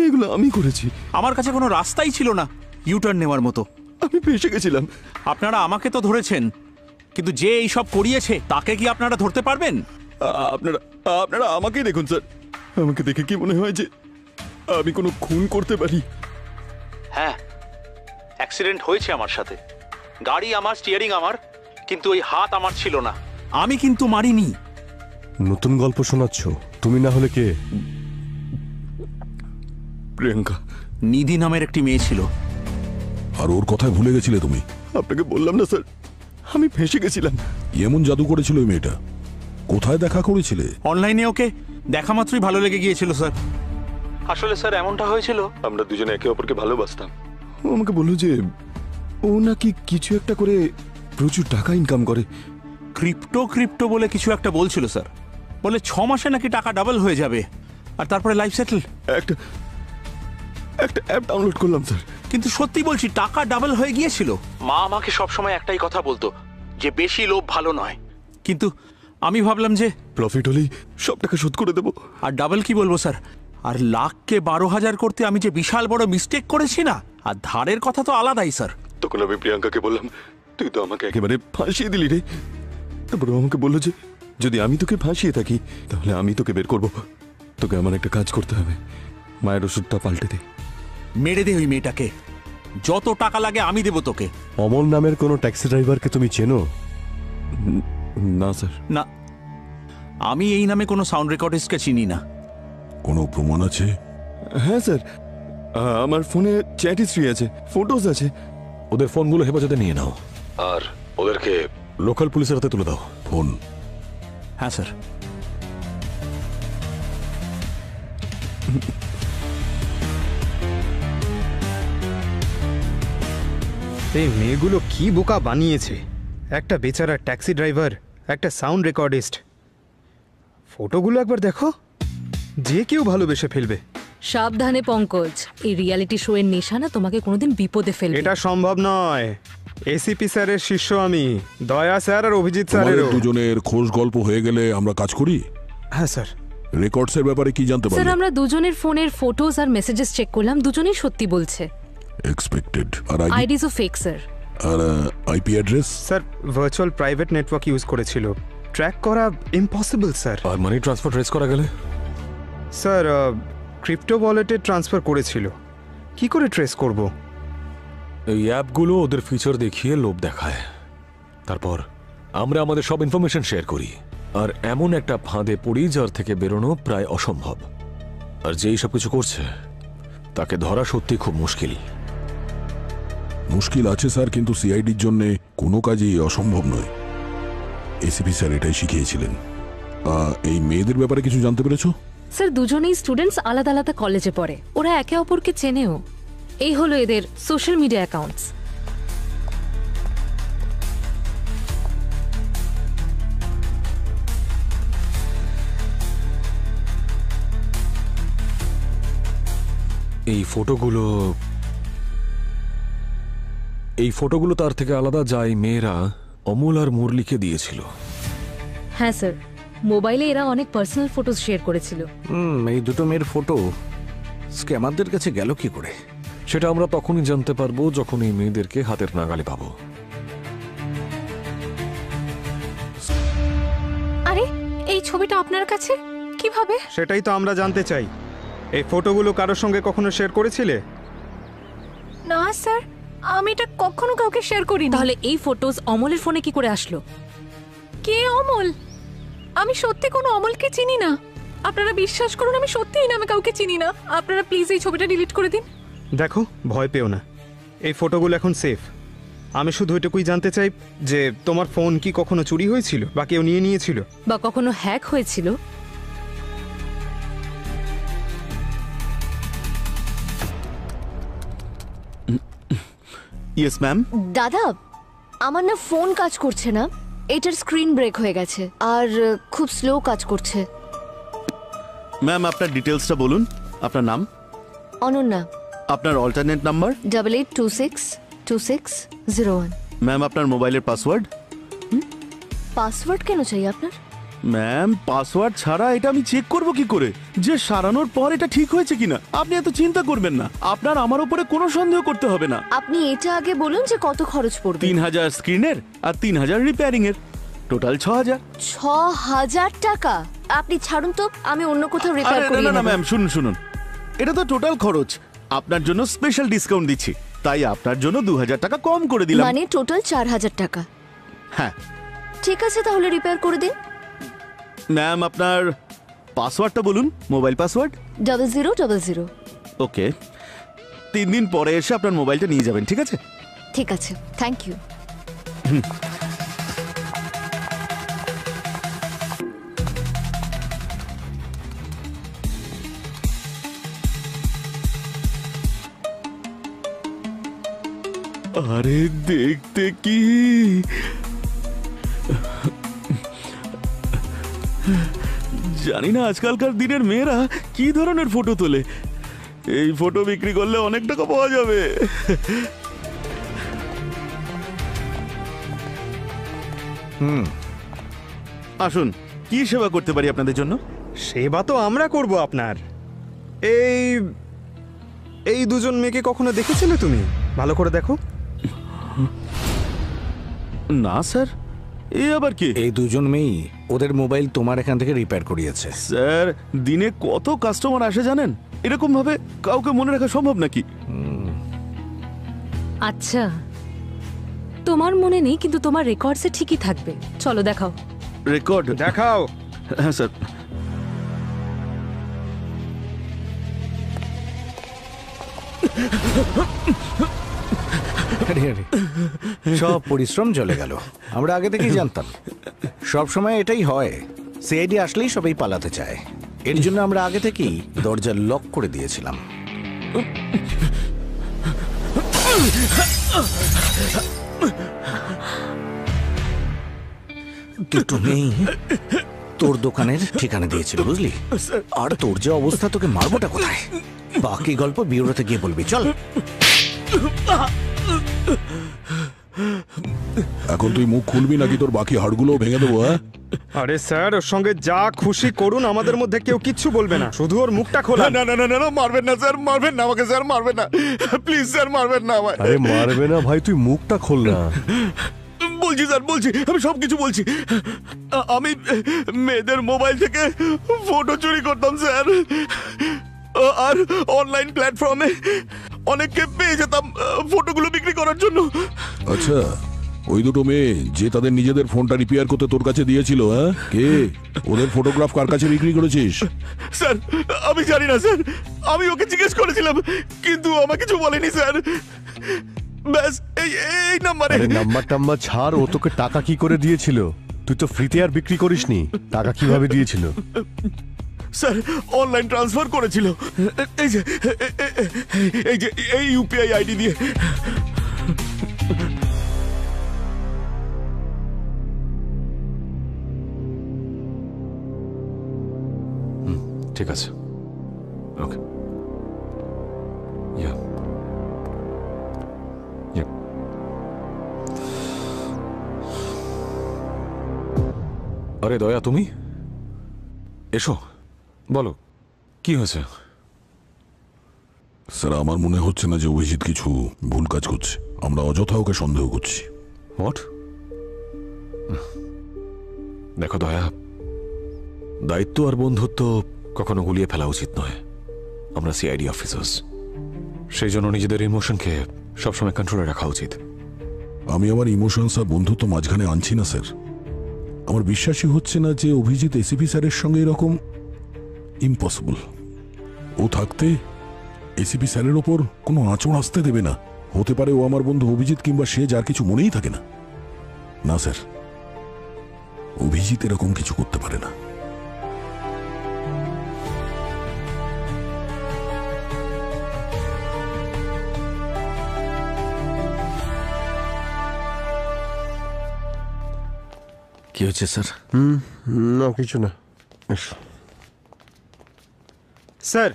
এগুলো আমি করেছি। আমার কাছে কোনো রাস্তাই ছিল না ইউটার্ন নেওয়ার মতো। আমি ফেঁসে গেছিলাম। আপনারা আমাকে তো ধরেছেন, কিন্তু যে এইসব করিয়েছে তাকে কি আপনারা ধরতে পারবেন? আপনারা আমাকেই দেখুন স্যার। আমাকে দেখে কি মনে হয় যে আমি কোনো খুন করতে পারি? হ্যাঁ, অ্যাক্সিডেন্ট হয়েছে আমার সাথে। গাড়ি আমার, স্টিয়ারিং আমার, কিন্তু ওই হাত আমার ছিল না। আমি কিন্তু মারিনি। নতুন গল্প শোনাচ্ছ? তুমি না হলে কে? প্রিয়াঙ্কা। নিধি নামের একটি মেয়ে ছিল। আর ওর কথায় ভুলে গেছিলে তুমি? আপনাকে বললাম না স্যার, আমি ফেঁসে গেছিলাম। এমন জাদু করেছিল ওই মেয়েটা? কোথায় দেখা করেছিলে? অনলাইনে ওকে দেখা মাত্রই ভালো লেগে গিয়েছিল স্যার। আসলে স্যার এমনটা হয়েছিল, আমরা দুজনে একে অপরকে ভালোবাসতাম। ও আমাকে বলল যে ও নাকি কিছু একটা করে প্রচুর টাকা ইনকাম করে। ক্রিপ্টো বলে কিছু একটা বলছিল স্যার। বলে 6 মাসে নাকি টাকা ডাবল হয়ে যাবে, আর তারপরে লাইফ সেটেল। একটা অ্যাপ ডাউনলোড করলাম স্যার। কিন্তু সত্যি বলছি, টাকা ডাবল হয়ে গিয়েছিল। মা আমাকে সবসময় একটাই কথা বলতো যে বেশি লোভ ভালো নয়। কিন্তু আমি ভাবলাম যে প্রফিট হলেই সব টাকা শোধ করে দেবো। আর ডাবল কি বলবো স্যার, আর লাখকে 12,000 করতে আমি যে বিশাল বড় মিস্টেক করেছি না। আর ধারের কথা তো আলাদাই স্যার। তখন আমি প্রিয়াঙ্কাকে বললাম, তুই তো আমাকে একেবারে ফাঁসিয়ে দিলি রে। তারপর আমাকে বললো যে যদি আমি তোকে ফাঁসিয়ে থাকি তাহলে আমি তোকে বের করবো। তোকে আমার একটা কাজ করতে হবে, মায়ের ওষুধটা পাল্টে দে। মেরে দে ওই মেয়েটাকে, যত টাকা লাগে আমি দেবো তোকে। অমল নামের কোনো ট্যাক্সি ড্রাইভারকে তুমি চেনো? না স্যার। না, আমি এই নামে কোনো সাউন্ড রেকর্ডিস্টকে চিনি না। কোনো প্রমাণ আছে? হ্যাঁ স্যার, আমার ফোনে চ্যাট হিস্ট্রি আছে, ফটোজ আছে। ওদের ফোনগুলো হেফাজতে নিয়ে নাও আর ওদেরকে লোকাল পুলিশের হাতে তুলে দাও। ফোন? হ্যাঁ স্যার। এই মেয়েগুলো কি বোকা বানিয়েছে, একটা বেচারা ট্যাক্সি ড্রাইভার, একটা সাউন্ড রেকর্ডিস্ট। ফটোগুলো একবার দেখো, যে কেউ ভালোবেসে ফেলবে। সাবধানে পঙ্কজ, এই রিয়ালিটি শো এর নেশা না তোমাকে কোনোদিন বিপদে ফেলবে। এটা সম্ভব নয়। এসিপি স্যারের শিষ্য আমি, দয়া স্যার আর অভিজিৎ স্যারেরও। দুজনের খোঁজ গল্প হয়ে গেলে আমরা কাজ করি। হ্যাঁ স্যার। রেকর্ডসের ব্যাপারে কি জানতে পারলে? স্যার আমরা দুজনের ফোনের ফটোজ আর মেসেজেস চেক করলাম, দুজনেই সত্যি বলছে। এক্সপেক্টেড। আর আইডিজও ফেক স্যার। আর IP address? Sir virtual private network use করেছিল, ট্র্যাক করা ইম্পসিবল স্যার। আর মানি ট্রান্সফার ট্রেস করা গেলে? স্যার ক্রিপ্টো ওয়ালেটে ট্রান্সফার করেছিল, কি করে ট্রেস করব? এই অ্যাপগুলো ওদের ফিচার দেখিয়ে লোভ দেখায়, তারপর আমরা আমাদের সব ইনফরমেশন শেয়ার করি, আর এমন একটা ফাঁদে পড়ি যার থেকে বেরোনো প্রায় অসম্ভব। আর যেই সব কিছু করছে তাকে ধরা সত্যি খুব মুশকিল। মুশকিল আছে স্যার, কিন্তু সিআইডির জন্য কোনো কাজই অসম্ভব নয়। এসিপি স্যার এটাই শিখিয়েছিলেন। এই মেয়েদের ব্যাপারে কিছু জানতে পেরেছো? স্যার দুজনেই স্টুডেন্টস, আলাদা আলাদা কলেজে পড়ে, ওরা একে অপরকে চেনেও। এই হলো এদের সোশ্যাল মিডিয়া অ্যাকাউন্টস। এই ফটোগুলো তার থেকে আলাদা, যাই মেয়েরা অমল আর মুরলিকে দিয়েছিল। হ্যাঁ স্যার, মোবাইলে এরা অনেক পার্সোনাল ফটোজ শেয়ার করেছিল। এই দুটো মেয়ের ফটো স্ক্যামারদের কাছে গেল কি করে? সেটা আমরা তখনই জানতে পারবো যখন এই মেয়েদেরকে হাতের নাগালে পাবো। আরে এই ছবিটা আপনার কাছে কিভাবে? সেটাই তো আমরা জানতে চাই। এই ফটোগুলো কারোর সঙ্গে কখনো শেয়ার করেছিলে? না স্যার, আমি এটা কখনো কাউকে শেয়ার করিনি। তাহলে এই ফটোজ অমলের ফোনে কি করে আসলো? কে অমল? আমি সত্যি কোনো অমলকে চিনি না। আপনারা বিশ্বাস করুন, আমি সত্যি এই নামে কাউকে চিনি না। আপনারা প্লিজ এই ছবিটা ডিলিট করে দিন। দেখো, ভয় পেও না, এই ফটোগুলো এখন সেফ। আমি শুধু এটুকুই জানতে চাই যে তোমার ফোন কি কখনো চুরি হয়েছিল বা কেউ নিয়ে নিয়েছিল, বা কখনো হ্যাক হয়েছিল? Yes ma'am. দাদা, আমার না ফোন কাজ করছে না, এটার স্ক্রিন ব্রেক হয়ে গেছে আর খুব স্লো কাজ করছে। ম্যাম আপনার ডিটেলসটা বলুন। আপনার নাম? অনন্যা। আপনার অল্টারনেট নাম্বার? 88262601। ম্যাম আপনার মোবাইলের পাসওয়ার্ড? পাসওয়ার্ড কেন চাই আপনার? ম্যাম পাসওয়ার্ড ছাড়া এটা আমি চেক করব কি করে যে সারানোর পর এটা ঠিক হয়েছে কিনা? আপনি এত চিন্তা করবেন না, আপনার আমার উপরে কোনো সন্দেহ করতে হবে না। আপনি এটা আগে বলুন যে কত খরচ পড়বে। 3000 স্ক্রিনের আর 3000 রিপেয়ারিং এর, টোটাল 6000। 6000 টাকা? আপনি ছাড়ুন তো, আমি অন্য কোথাও রিপেয়ার করি। না ম্যাম শুনুন শুনুন, এটা তো টোটাল খরচ। আপনার জন্য স্পেশাল ডিসকাউন্ট দিচ্ছি, তাই আপনার জন্য 2000 টাকা কম করে দিলাম। মানে টোটাল 4000 টাকা? হ্যাঁ ঠিক আছে, তাহলে রিপেয়ার করে দিন। ম্যাম আপনার পাসওয়ার্ডটা বলুন, মোবাইল পাসওয়ার্ড। 0000। ওকে, 3 দিন পরে এসে আপনার মোবাইলটা নিয়ে যাবেন, ঠিক আছে? ঠিক আছে, থ্যাংক ইউ। আরে দেখতে কি জানি না আজকালকার দিনের মেয়েরা কি ধরনের ফটো তোলে। এই ফটো বিক্রি করলে অনেক টাকা পাওয়া যাবে। আসুন, কি সেবা করতে পারি আপনাদের জন্য? সেবা তো আমরা করব আপনার। এই দুজন মেয়েকে কখনো দেখেছিলে তুমি? ভালো করে দেখো। না স্যার, এই আবার কি? এই দুজন মেয়েই ওদের মোবাইল তোমার এখান থেকে রিপেয়ার করিয়েছে। স্যার দিনে কত কাস্টমার আসে জানেন? এরকম ভাবে কাউকে মনে রাখা সম্ভব নাকি? আচ্ছা, তোমার মনে নেই কিন্তু তোমার রেকর্ডসে ঠিকই থাকবে। চলো দেখাও। রেকর্ড দেখাও। হ্যাঁ স্যার। সব পরিশ্রম চলে গেল। আমরা আগে থেকেই জানতাম সব সময় এটাই হয়, সিআইডি আসলেই সবাই পালাতে চায়। এর জন্য আমরা আগে থেকেই দরজা লক করে দিয়েছিলাম। দুটো নেই তোর দোকানের ঠিকানা দিয়েছিল বুঝলি, আর তোর যে অবস্থা তোকে মারবোটা কোথায়? বাকি গল্প বিউরোতে গিয়ে বলবি। চল। এখন তুই মুখ খুলবি নাকি তোর বাকি হাড়গুলো ভেঙে দেবো? হ্যাঁ আরে স্যার, ওর সঙ্গে যা খুশি করুন, আমাদের মধ্যে কেউ কিচ্ছু বলবে না, শুধু ওর মুখটা খোলা। না না না না, মারবেন না স্যার, মারবেন না আমাকে স্যার, মারবেন না প্লিজ স্যার, মারবেন না আমায়। আরে মারবে না ভাই, তুই মুখটা খোল না। বলছি স্যার, বলছি, আমি সবকিছু বলছি। আমি মেয়েদের মোবাইল থেকে ফটো চুরি করতাম স্যার, আর অনলাইন প্ল্যাটফর্মে অনেককে পেয়ে যেতাম ফটোগুলো বিক্রি করার জন্য। আচ্ছা, ওই দুটো মেয়ে যে তাদের নিজেদের ফোনটা রিপেয়ার করতে তোর কাছে দিয়েছিল, হ্যাঁ কে? ওদের ফটোগ্রাফ কার কাছে বিক্রি করেছিস? স্যার আমি জানি না স্যার, আমি ওকে জিজ্ঞেস করেছিলাম কিন্তু আমার কিছু বলেনি স্যার। ব্যাস এই নাম্বারে। আরে নাম্বার টাম্বার ছাড়, ও তোকে টাকা কি করে দিয়েছিল? তুই তো ফ্রিতে আর বিক্রি করিসনি, টাকা কিভাবে দিয়েছিল? স্যার অনলাইন ট্রান্সফার করেছিল, এই যে এই ইউপিআই আইডি দিয়ে। ঠিক আছে, ওকে। আরে দয়া, তুমি এসো, বলো কি হয়েছে? স্যার আমার মনে হচ্ছে না যে অভিজিৎ কিছু ভুল কাজ করছে, আমরা অযথা ওকে সন্দেহ করছি। হোয়াট? দেখো দয়া, দায়িত্ব আর বন্ধুত্ব কখনো গুলিয়ে ফেলা উচিত নয়। আমরা সিআইডি অফিসার্স, সেই জন্য নিজেদের ইমোশনকে সবসময় কন্ট্রোলে রাখা উচিত। আমি আমার ইমোশনস আর বন্ধুত্ব মাঝখানে আনছি না স্যার। আমার বিশ্বাসই হচ্ছে না যে অভিজিৎ এসিপি স্যারের সঙ্গে এরকম। ইম্পসিবল। ও থাকতে এসিপি স্যারের ওপর কোনো আঁচড় আসতে দেবে না। হতে পারে ও আমার বন্ধু অভিজিৎ, কিংবা সে যার কিছু মনেই থাকে না। না স্যার, অভিজিৎ এরকম কিছু করতে পারে না। কি হয়েছে স্যার? না কিছু না। স্যার,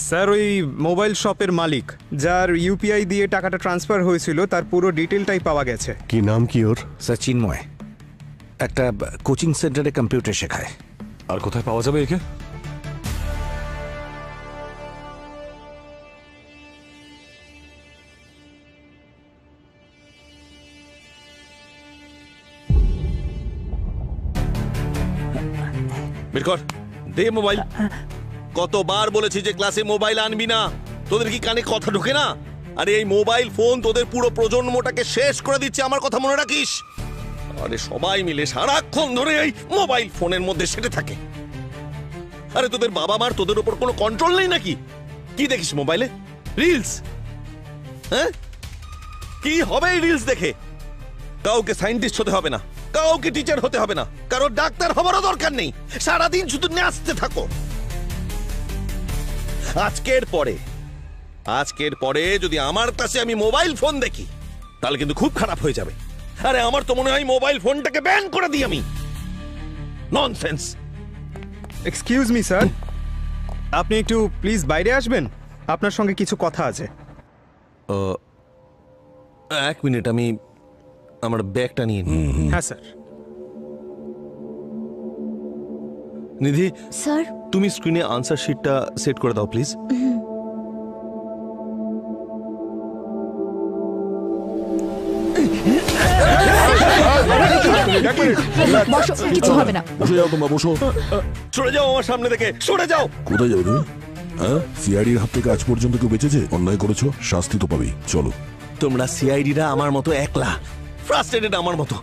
স্যার ওই মোবাইল শপের মালিক যার ইউপিআই দিয়ে টাকাটা ট্রান্সফার হয়েছিল তার পুরো ডিটেলটাই পাওয়া গেছে। কি নাম কি ওর? স্যার চিন্ময়, একটা কোচিং সেন্টারে কম্পিউটার শেখায়। আর কোথায় পাওয়া যাবে একে? বের কর, দে মোবাইল। কতবার বলেছি যে ক্লাসে মোবাইল আনবি না, তোদের কি কানে কথা ঢোকে না? আরে এই মোবাইল ফোন তোদের পুরো প্রজন্মটাকে শেষ করে দিচ্ছে, আমার কথা মনে রাখিস। আরে সবাই মিলে সারাক্ষণ ধরে এই মোবাইল ফোনের মধ্যে সেটে থাকে। আরে তোদের বাবা মার তোদের উপর কোনো কন্ট্রোল নেই নাকি? কি দেখিস মোবাইলে? রিলস। হ্যাঁ, কি হবে এই রিলস দেখে? কাউকে সায়েন্টিস্ট হতে হবে না, কাউকে টিচার হতে হবে না, কারো ডাক্তার হবারও দরকার নেই। সারাদিন শুধু নাচতে থাকো। আজকের পরে যদি আমার কাছে আমি মোবাইল ফোন দেখি তাহলে কিন্তু খুব খারাপ হয়ে যাবে। আরে আমার তো মনে হয় মোবাইল ফোনটাকে ব্যান করে দিই আমি। ননসেন্স। এক্সকিউজ মি স্যার, আপনি একটু প্লিজ বাইরে আসবেন, আপনার সঙ্গে কিছু কথা আছে। এক মিনিট, আমি আমার ব্যাগটা নিয়ে নিই। হ্যাঁ স্যার। নিধি স্যার, তুমি স্ক্রিনে আনসার শিটটা সেট করে দাও প্লিজ। বসো, কিছু হবে না। বসে যাও তোমরা, বসো। সরে যাও আমার সামনে থেকে, সরে যাও। কোথায় যাবে তুমি? হ্যাঁ, সিআইডির হাত থেকে আজ পর্যন্ত কেউ বেঁচেছে? অন্যায় করেছো, শাস্তি তো পাবেই। চলো। তোমরা সিআইডিরা আমার মতো একলা ফ্রাস্ট্রেটেড আমার মতো।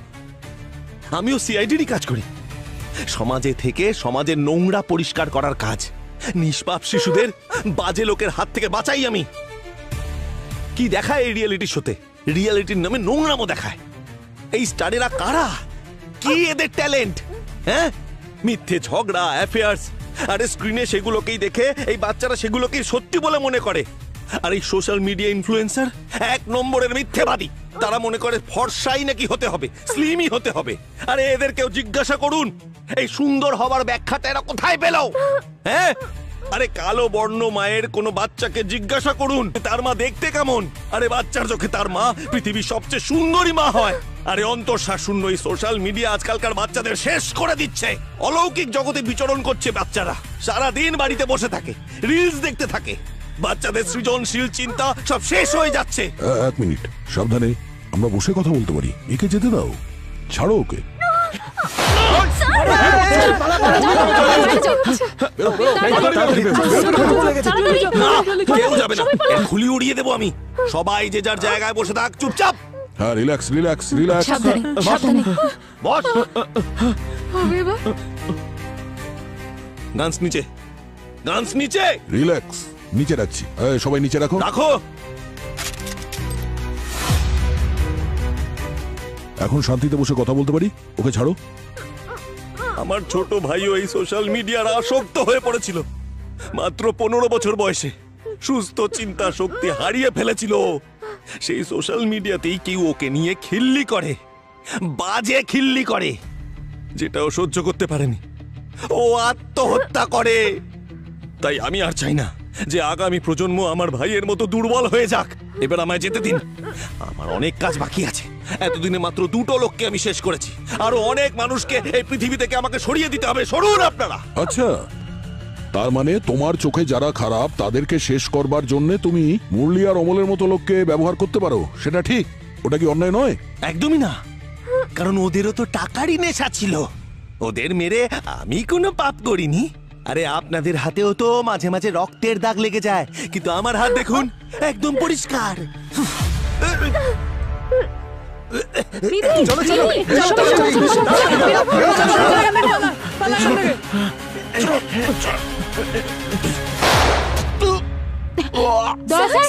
আমিও সিআইডিরই কাজ করি, সমাজে থেকে সমাজের নোংরা পরিষ্কার করার কাজ। নিষ্পাপ শিশুদের বাজে লোকের হাত থেকে বাঁচাই আমি। কি দেখায় এই রিয়েলিটি শোতে? রিয়েলিটির নামে নোংরামো দেখায়। এই স্টারেরা কারা? কি এদের ট্যালেন্ট? হ্যাঁ, মিথ্যে ঝগড়া, অ্যাফেয়ার্স, আরে স্ক্রিনে সেগুলোকেই দেখে এই বাচ্চারা সেগুলোকেই সত্যি বলে মনে করে। আর এই সোশ্যাল মিডিয়া ইনফ্লুয়েন্সার 1 নম্বরের মিথ্যেবাদী। তারা মনে করে ফর্সাই নাকি হতে হবে, স্লিমই হতে হবে। আরে এদেরকেও জিজ্ঞাসা করুন এই সুন্দর হবার ব্যাখ্যাটা এরা কোথায় পেল? হ্যাঁ, আরে কালো বর্ণ মায়ের কোনো বাচ্চাকে জিজ্ঞাসা করুন তার মা দেখতে কেমন। আরে বাচ্চার চোখে তার মা পৃথিবীর সবচেয়ে সুন্দরী মা হয়। আরে অন্তঃশ্বাস শূন্য এই সোশ্যাল মিডিয়া আজকালকার বাচ্চাদের শেষ করে দিচ্ছে। অলৌকিক জগতে বিচরণ করছে বাচ্চারা, সারা দিন বাড়িতে বসে থাকে, রিলস দেখতে থাকে। বাচ্চাদের সৃজনশীল চিন্তা সব শেষ হয়ে যাচ্ছে। 1 মিনিট, সাবধানে। আমরা বসে কথা বলতে পারি। একে যেতে দাও, ছাড়ো ওকে। কেউ যাবে না, খুলি উড়িয়ে দেবো আমি। সবাই যে যার জায়গায় বসে থাক, চুপচাপ। হ্যাঁ, রিল্যাক্স রিল্যাক্স রিল্যাক্স। বস। গানস নিচে, গানস নিচে। রিল্যাক্স, নিচে রাখছি। সবাই নিচে রাখো। রাখো। এখন শান্তিতে বসে কথা বলতে পারি। ওকে ছাড়ো। আমার ছোট ভাইও এই সোশ্যাল মিডিয়ার আসক্ত হয়ে পড়েছিল। মাত্র 15 বছর বয়সে সুস্থ চিন্তা শক্তি হারিয়ে ফেলেছিল। সেই সোশ্যাল মিডিয়াতেই কেউ ওকে নিয়ে খিল্লি করে, বাজে খিল্লি করে, যেটাও সহ্য করতে পারেনি। ও আত্মহত্যা করে। তাই আমি আর চাই না যে আগামী প্রজন্ম আমার ভাইয়ের মতো দুর্বল হয়ে যাক। এবার আমায় যেতে দিন, আমার অনেক কাজ বাকি আছে। এতদিনে মাত্র 2টো লোককে আমি শেষ করেছি, আরো অনেক মানুষকে এই পৃথিবী থেকে আমাকে সরিয়ে দিতে হবে। সরুন আপনারা। আচ্ছা, তার মানে তোমার চোখে যারা খারাপ তাদেরকে শেষ করবার জন্য তুমি মুরলি আর অমলের মতো লোককে ব্যবহার করতে পারো, সেটা ঠিক? ওটা কি অন্যায় নয়? একদমই না, কারণ ওদেরও তো টাকারই নেশা ছিল। ওদের মেরে আমি কোনো পাপ করিনি। আরে আপনাদের হাতেও তো মাঝে মাঝে রক্তের দাগ লেগে যায়, কিন্তু আমার হাত দেখুন একদম পরিষ্কার। চলো চলো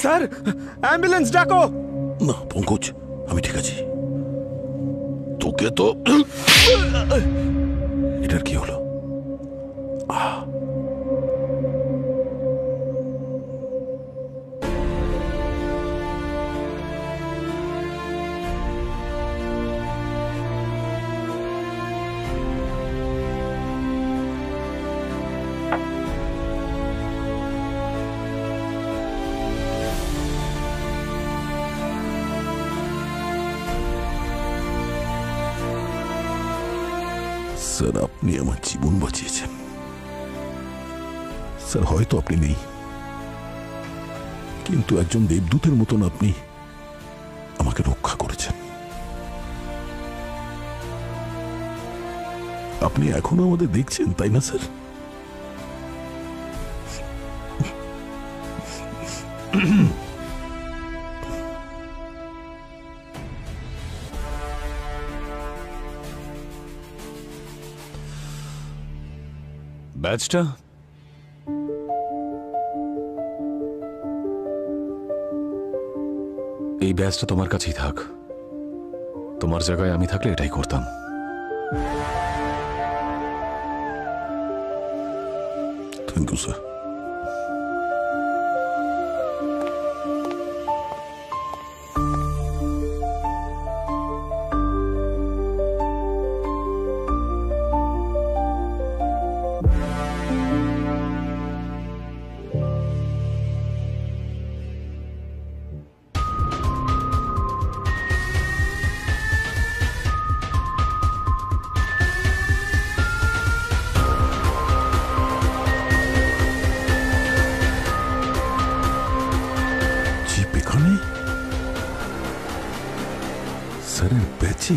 স্যার, অ্যাম্বুলেন্স ডাকো। না পঙ্কজ, আমি ঠিক আছি। তোকে তো এটার কি হলো? স্যার, আপনি আমার জীবন বাঁচিয়েছেন। স্যার, হয়তো আপনি নেই, কিন্তু একজন দেবদূতের মতন আপনি আমাকে রক্ষা করেছেন। আপনি এখনো আমাদের দেখছেন, তাই না স্যার? ব্যাচটা এই ব্যাচটা তোমার কাছেই থাক। তোমার জায়গায় আমি থাকলে এটাই করতাম। Thank you sir. স্যারের ব্যাচে